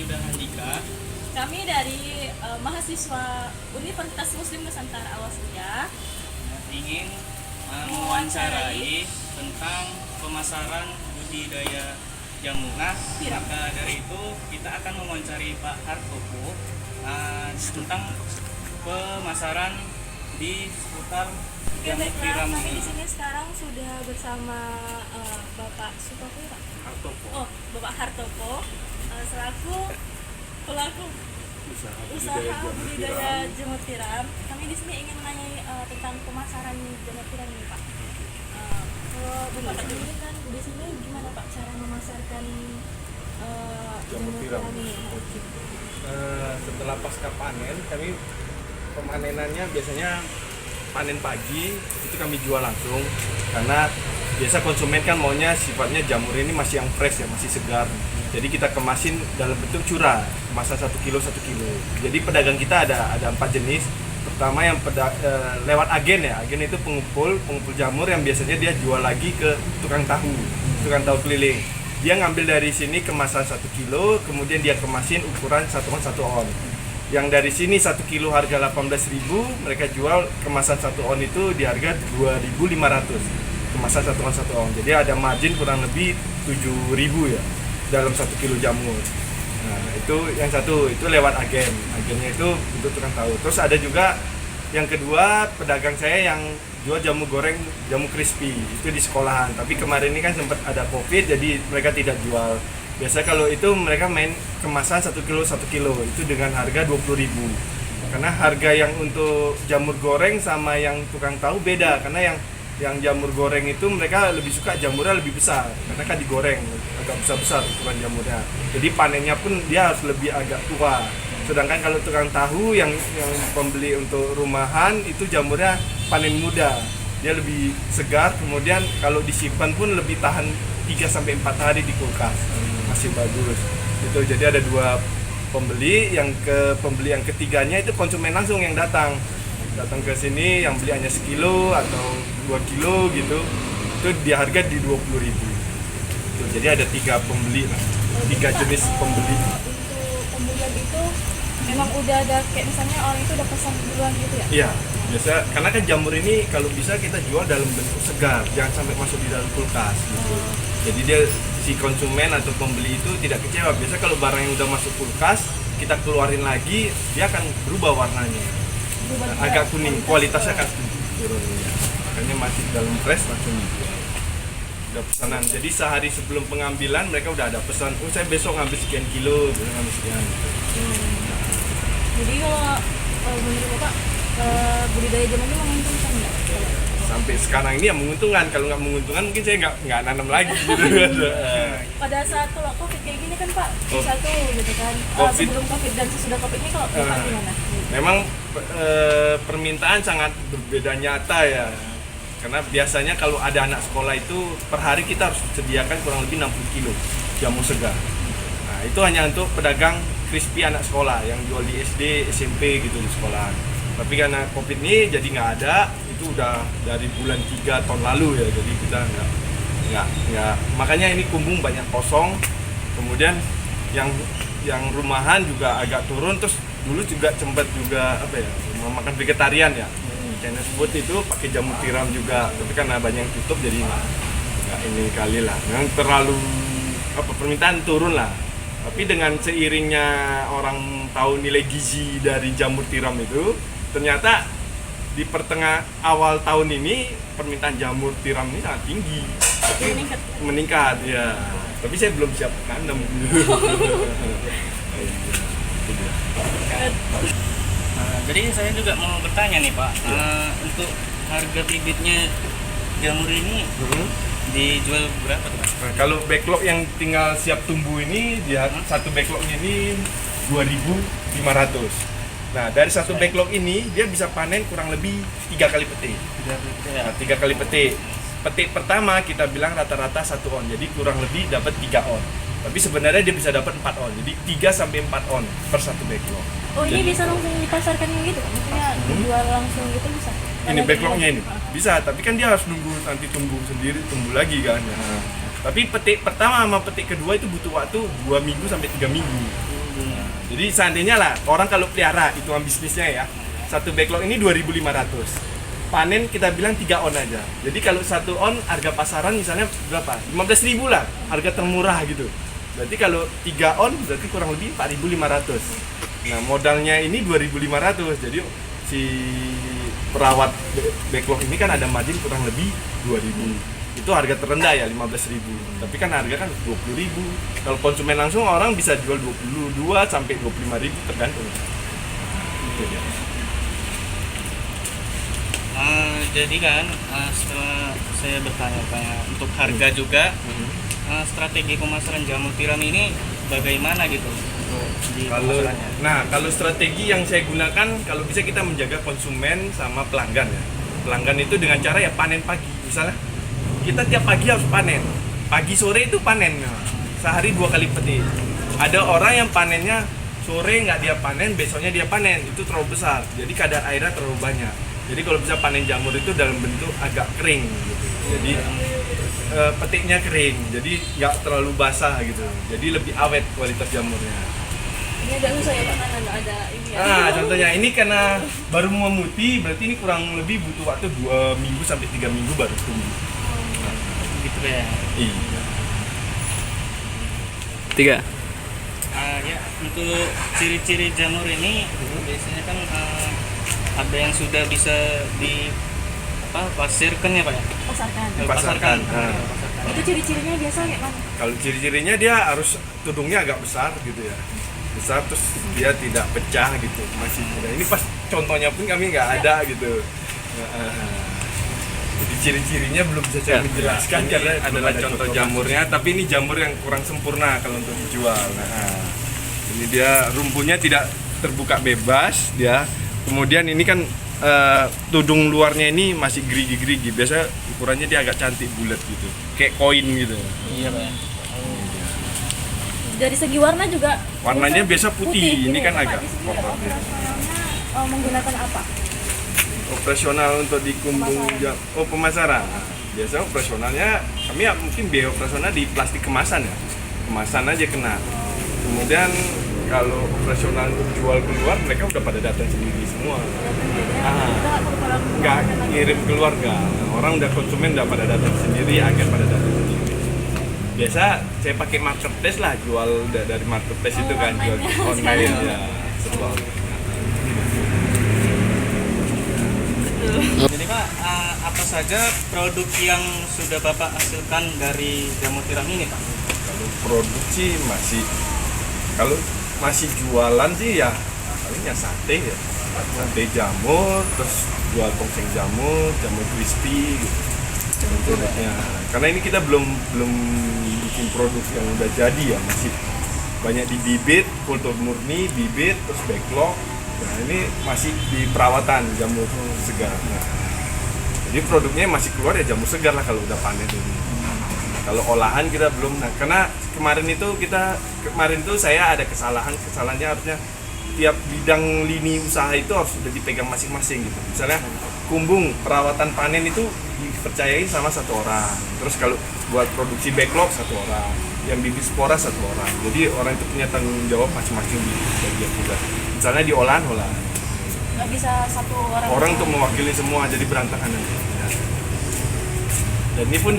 sudah Handika. Kami dari mahasiswa Universitas Muslim Nusantara Awasria Ingin mewawancarai tentang pemasaran budidaya jamu. Nah, maka dari itu kita akan mewawancari Pak Hartopo tentang pemasaran di seputar Oke, jamu baiklah, tiram kami di ini. sini sekarang sudah bersama Bapak Sutopo, Pak. Hartopo. Oh, Bapak Hartopo selaku pelaku usaha budidaya jamur tiram. Kami di sini ingin menanyai tentang pemasaran jamur tiram ini, Pak. Kalau Bapak ini kan di sini gimana, Pak, cara memasarkan jamur tiram ini? Setelah pasca panen, kami pemanenannya biasanya panen pagi itu kami jual langsung, karena biasa konsumen kan maunya sifatnya jamur ini masih yang fresh ya, masih segar. Jadi kita kemasin dalam bentuk curah, kemasan 1 kilo 1 kilo. Jadi pedagang kita ada 4 jenis. Pertama yang lewat agen ya, agen itu pengumpul jamur yang biasanya dia jual lagi ke tukang tahu keliling. Dia ngambil dari sini kemasan 1 kilo, kemudian dia kemasin ukuran 1 on 1 on. Yang dari sini 1 kilo harga 18.000, mereka jual kemasan 1 on itu di harga 2.500. Kemasan 1 on 1 on. Jadi ada margin kurang lebih 7.000 ya dalam 1 kilo jamur. Nah, itu yang satu, itu lewat agen. Agennya itu untuk tukang tahu. Terus ada juga yang kedua, pedagang saya yang jual jamu goreng, jamu crispy, itu di sekolahan. Tapi kemarin ini kan sempat ada Covid, jadi mereka tidak jual. Biasa kalau itu mereka main kemasan 1 kilo 1 kilo, itu dengan harga 20.000. Karena harga yang untuk jamur goreng sama yang tukang tahu beda, karena yang jamur goreng itu mereka lebih suka jamurnya lebih besar, karena kan digoreng agak besar-besar ukuran jamurnya. Jadi panennya pun dia harus lebih agak tua. Sedangkan kalau tukang tahu yang pembeli untuk rumahan itu jamurnya panen muda. Dia lebih segar, kemudian kalau disimpan pun lebih tahan 3 sampai 4 hari di kulkas. Masih bagus. Itu jadi ada 2 pembeli, pembeli yang ketiganya itu konsumen langsung yang datang ke sini, yang beli hanya sekilo atau 2 kilo gitu, itu di harga di 20.000. Jadi ada 3 pembeli lah, 3 jenis pembeli. Untuk pembelian itu memang udah ada kayak misalnya orang itu udah pesan duluan gitu ya? Iya, biasa karena kan jamur ini kalau bisa kita jual dalam bentuk segar, jangan sampai masuk di dalam kulkas gitu. Jadi dia si konsumen atau pembeli itu tidak kecewa. Biasa kalau barang yang udah masuk kulkas, kita keluarin lagi, dia akan berubah warnanya. Agak kuning, kualitasnya akan turun ya. Makanya masih dalam fresh langsung dijual. Udah pesanan. Jadi sehari sebelum pengambilan mereka udah ada pesan. Oh, saya besok ngambil sekian kilo, besok ngambil sekian. Jadi kalau menurut Bapak budidaya jamur ini menguntungkan nggak? Sampai sekarang ini yang menguntungkan. Kalau nggak menguntungkan mungkin saya nggak nanam lagi gitu. Pada saat kalau Covid kayak gini kan Pak, satu gitu kan, sebelum Covid dan sesudah Covid ini kalau Bapak gimana? Memang permintaan sangat berbeda nyata ya. Karena biasanya kalau ada anak sekolah itu per hari kita harus sediakan kurang lebih 60 kilo jamu segar. Nah, itu hanya untuk pedagang crispy anak sekolah yang jual di SD, SMP gitu di sekolah. Tapi karena Covid ini jadi nggak ada, itu udah dari bulan 3 tahun lalu ya. Jadi kita nggak makanya ini kumbung banyak kosong. Kemudian yang rumahan juga agak turun. Terus dulu juga sempat juga makan vegetarian ya. Chinese food itu pakai jamur tiram juga, tapi karena banyak yang tutup jadi nggak ini kali lah. Yang terlalu permintaan turun lah. Tapi dengan seiringnya orang tahu nilai gizi dari jamur tiram itu, ternyata di awal tahun ini permintaan jamur tiram ini sangat tinggi. Meningkat ya. Tapi saya belum siap nanam. Jadi saya juga mau bertanya nih Pak, untuk harga bibitnya jamur ini dijual berapa Pak? Nah, kalau backlog yang tinggal siap tumbuh ini, satu backlognya ini 2.500. Nah, dari satu backlog ini dia bisa panen kurang lebih 3 kali petik. 3 kali petik. Petik pertama kita bilang rata-rata 1 on, jadi kurang lebih dapat 3 on. Tapi sebenarnya dia bisa dapat 4 on, jadi 3 sampai 4 on per satu backlog. Oh, ini bisa langsung dipasarkan gitu? Maksudnya dijual langsung gitu bisa? Ini backlognya ini bisa, tapi kan dia harus nunggu nanti tumbuh sendiri, tumbuh lagi kan. Nah, tapi petik pertama sama petik kedua itu butuh waktu 2 minggu sampai 3 minggu. ribunya. Jadi seandainya lah orang kalau pelihara hitungan bisnisnya ya, satu backlog ini 2.500. Panen kita bilang 3 on aja. Jadi kalau 1 on harga pasaran misalnya berapa? 15.000 lah, harga termurah gitu. Berarti kalau 3 on berarti kurang lebih 4.500. Nah, modalnya ini 2.500. Jadi si perawat backlog ini kan ada margin kurang lebih 2.000. Itu harga terendah ya 15.000. Tapi kan harga kan 20.000. Kalau konsumen langsung orang bisa jual 22 sampai 25.000 tergantung. Gitu ya. Jadi kan setelah saya bertanya-tanya untuk harga juga, strategi pemasaran jamur tiram ini bagaimana gitu di pemasarannya? Nah, kalau strategi yang saya gunakan, kalau bisa kita menjaga konsumen sama pelanggan ya. Pelanggan itu dengan cara ya panen pagi. Misalnya kita tiap pagi harus panen. Pagi sore itu panen. Sehari 2 kali petik. Ada orang yang panennya sore nggak dia panen, besoknya dia panen. Itu terlalu besar. Jadi kadar airnya terlalu banyak. Jadi kalau bisa panen jamur itu dalam bentuk agak kering gitu. Jadi petiknya kering. Jadi nggak terlalu basah gitu. Jadi lebih awet kualitas jamurnya. Ini agak susah ya Pak, karena nggak ada ini ya. Nah, contohnya ini karena baru memutih, berarti ini kurang lebih butuh waktu 2 minggu sampai 3 minggu baru tumbuh. Gitu ya. Iya. 3. Ya, untuk ciri-ciri jamur ini biasanya kan ada yang sudah bisa di pasirkan ya Pak ya? Pasarkan. Pasarkan. Itu ciri-cirinya biasa kayak mana? Kalau ciri-cirinya dia harus tudungnya agak besar gitu ya. Besar terus dia tidak pecah gitu, masih muda. Ini pas contohnya pun kami nggak ada gitu. Jadi ciri-cirinya belum bisa saya menjelaskan karena adalah contoh jamurnya, tapi ini jamur yang kurang sempurna kalau untuk dijual. Nah, ini dia rumputnya tidak terbuka bebas dia. Kemudian ini kan tudung luarnya ini masih gerigi-gerigi. Biasa ukurannya dia agak cantik bulat gitu, kayak koin gitu. Iya Pak ya. Dari segi warna juga Warnanya biasa putih, ini kan Pak. agak Di sini kotor. operasionalnya menggunakan apa? Operasional untuk dikumbung pemasaran. Biasa operasionalnya kami ya mungkin biaya operasional di plastik kemasan ya. Kemasan aja kena. Kemudian kalau operasional untuk jual keluar mereka udah pada datang sendiri semua. Nggak ngirim keluarga. Orang udah konsumen udah pada datang sendiri, agen pada datang sendiri. Biasa saya pakai marketplace lah, jual dari marketplace itu kan, jual online ya. Jadi Pak, apa saja produk yang sudah Bapak hasilkan dari jamur tiram ini Pak? Kalau produksi kalau masih jualan sih ya palingnya sate ya, sate jamur, terus jual tongseng jamur crispy gitu. Produknya. Karena ini kita belum bikin produk yang udah jadi ya, masih banyak di bibit, kultur murni, bibit, terus backlog. Nah, ini masih di perawatan jamur segar. Nah, jadi produknya masih keluar ya jamur segar lah kalau udah panen ini. Kalau olahan kita belum. Nah, karena kemarin itu saya ada kesalahannya harusnya tiap bidang lini usaha itu harus sudah dipegang masing-masing gitu. Misalnya kumbung perawatan panen itu dipercayai sama 1 orang. Terus kalau buat produksi backlog 1 orang, yang bibit spora 1 orang. Jadi orang itu punya tanggung jawab masing-masing di bagian tugas. Misalnya di olahan. Nggak bisa 1 orang. Orang untuk mewakili semua, jadi berantakan nanti. Dan ini pun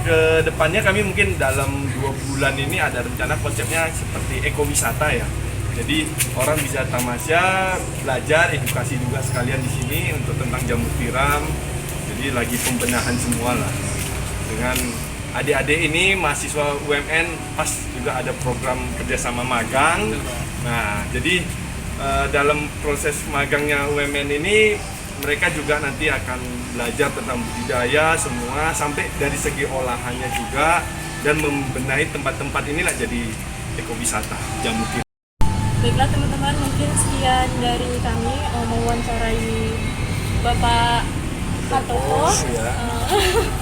ke depannya kami mungkin dalam 2 bulan ini ada rencana konsepnya seperti ekowisata ya. Jadi orang bisa tamasya, belajar, edukasi juga sekalian di sini untuk tentang jamur tiram. Jadi lagi pembenahan semua lah. Dengan adik-adik ini mahasiswa UMN pas juga ada program kerjasama magang. Nah, jadi dalam proses magangnya UMN ini mereka juga nanti akan belajar tentang budidaya semua sampai dari segi olahannya juga dan membenahi tempat-tempat inilah jadi ekowisata jamur tiram. Baiklah teman-teman, mungkin sekian dari kami mewawancarai Bapak Patopo. Ya.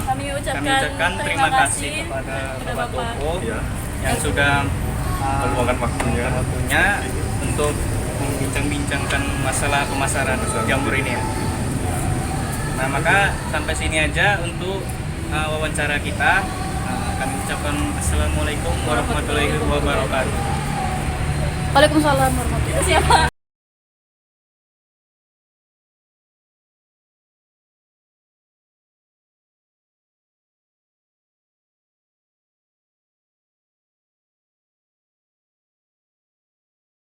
Kami Kami ucapkan ucapkan terima kasih kepada Bapak Topo Ya. yang sudah Meluangkan waktunya. untuk membincang-bincangkan masalah pemasaran jamur ini ya. Nah, maka sampai sini aja untuk wawancara kita. Kami ucapkan assalamualaikum warahmatullahi wabarakatuh. Waalaikumsalam warahmatullahi wabarakatuh. Siapa?